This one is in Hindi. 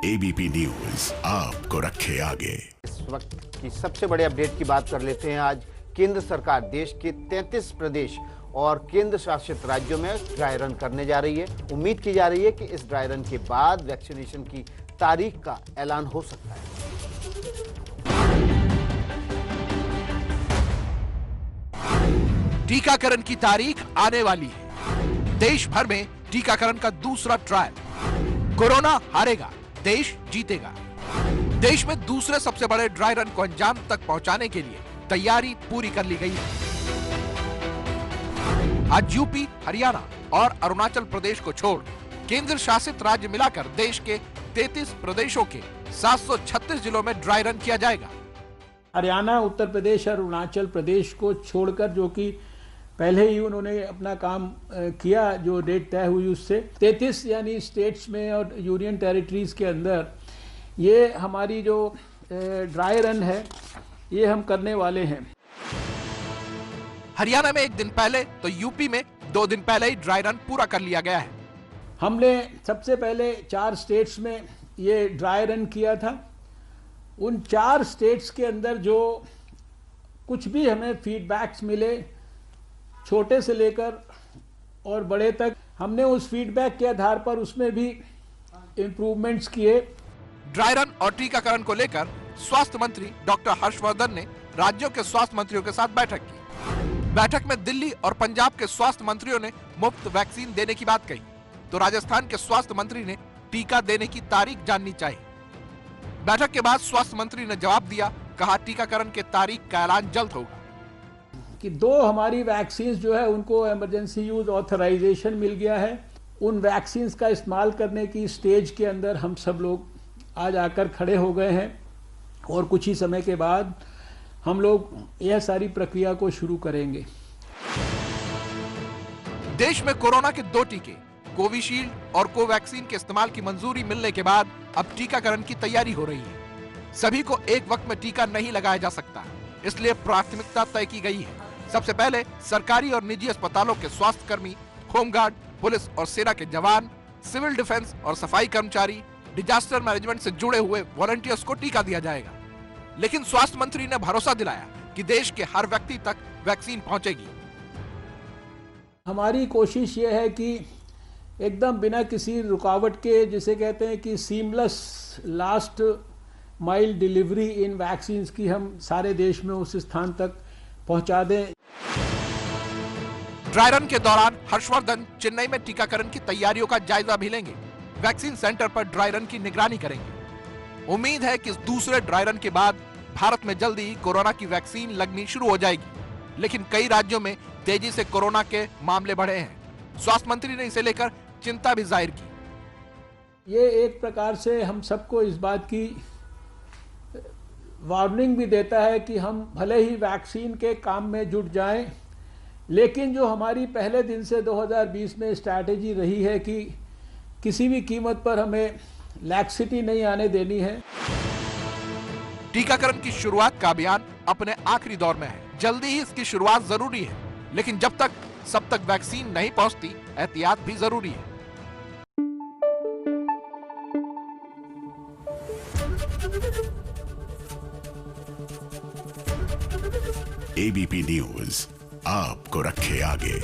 एबीपी न्यूज आपको रखे आगे। इस वक्त की सबसे बड़े अपडेट की बात कर लेते हैं। आज केंद्र सरकार देश के 33 प्रदेश और केंद्र शासित राज्यों में ड्राई रन करने जा रही है। उम्मीद की जा रही है कि इस ड्राई रन के बाद वैक्सीनेशन की तारीख का ऐलान हो सकता है। टीकाकरण की तारीख आने वाली है। देश भर में टीकाकरण का दूसरा ट्रायल। कोरोना हारेगा, देश जीतेगा। देश में दूसरे सबसे बड़े ड्राई रन को अंजाम तक पहुंचाने के लिए तैयारी पूरी कर ली गई है। आज यूपी, हरियाणा और अरुणाचल प्रदेश को छोड़ केंद्र शासित राज्य मिलाकर देश के 33 प्रदेशों के 736 जिलों में ड्राई रन किया जाएगा। हरियाणा, उत्तर प्रदेश और अरुणाचल प्रदेश को छोड़कर, जो कि पहले ही उन्होंने अपना काम किया, जो डेट तय हुई उससे 33 यानी स्टेट्स में और यूनियन टेरिटरीज के अंदर ये हमारी जो ड्राई रन है ये हम करने वाले हैं। हरियाणा में 1 दिन पहले तो यूपी में 2 दिन पहले ही ड्राई रन पूरा कर लिया गया है। हमने सबसे पहले 4 स्टेट्स में ये ड्राई रन किया था। उन 4 स्टेट्स के अंदर जो कुछ भी हमें फीडबैक्स मिले, छोटे से लेकर और बड़े तक, हमने उस फीडबैक के आधार पर उसमें भी इंप्रूवमेंट्स किए। ड्राई रन और टीकाकरण को लेकर स्वास्थ्य मंत्री डॉक्टर हर्षवर्धन ने राज्यों के स्वास्थ्य मंत्रियों के साथ बैठक की। बैठक में दिल्ली और पंजाब के स्वास्थ्य मंत्रियों ने मुफ्त वैक्सीन देने की बात कही, तो राजस्थान के स्वास्थ्य मंत्री ने टीका देने की तारीख जाननी चाहिए। बैठक के बाद स्वास्थ्य मंत्री ने जवाब दिया, कहा टीकाकरण के तारीख का ऐलान जल्द होगा। कि 2 हमारी वैक्सीन जो है उनको इमरजेंसी यूज ऑथराइजेशन मिल गया है। उन वैक्सीन का इस्तेमाल करने की स्टेज के अंदर हम सब लोग आज आकर खड़े हो गए हैं और कुछ ही समय के बाद हम लोग यह सारी प्रक्रिया को शुरू करेंगे। देश में कोरोना के 2 टीके कोविशील्ड और कोवैक्सीन के इस्तेमाल की मंजूरी मिलने के बाद अब टीकाकरण की तैयारी हो रही है। सभी को एक वक्त में टीका नहीं लगाया जा सकता, इसलिए प्राथमिकता तय की गई है। सबसे पहले सरकारी और निजी अस्पतालों के स्वास्थ्य कर्मी, होमगार्ड, पुलिस और सेना के जवान, सिविल डिफेंस और सफाई कर्मचारी, डिजास्टर मैनेजमेंट से जुड़े हुए वॉलंटियर्स को टीका दिया जाएगा। लेकिन स्वास्थ्य मंत्री ने भरोसा दिलाया कि देश के हर व्यक्ति तक वैक्सीन पहुंचेगी। हमारी कोशिश ये है कि एकदम बिना किसी रुकावट के, जिसे कहते हैं कि सीमलेस लास्ट माइल डिलीवरी इन वैक्सीन की हम सारे देश में उस स्थान तक पहुंचा दें। ड्राई रन के दौरान हर्षवर्धन चेन्नई में टीकाकरण की तैयारियों का जायजा भी लेंगे। वैक्सीन सेंटर पर ड्राई रन की निगरानी करेंगे। उम्मीद है कि इस दूसरे ड्राई रन के बाद भारत में जल्दी ही कोरोना की वैक्सीन लगनी शुरू हो जाएगी। लेकिन कई राज्यों में तेजी से कोरोना के मामले बढ़े हैं। स्वास्थ्य मंत्री ने इसे लेकर चिंता भी जाहिर की। ये एक प्रकार से हम सबको इस बात की वार्निंग भी देता है कि हम भले ही वैक्सीन के काम में जुट जाएं, लेकिन जो हमारी पहले दिन से 2020 में स्ट्रैटेजी रही है कि किसी भी कीमत पर हमें लैक्सिटी नहीं आने देनी है। टीकाकरण की शुरुआत का अभियान अपने आखिरी दौर में है। जल्दी ही इसकी शुरुआत जरूरी है, लेकिन जब तक सब तक वैक्सीन नहीं पहुंचती, एहतियात भी जरूरी है। एबीपी न्यूज आपको रखे आगे।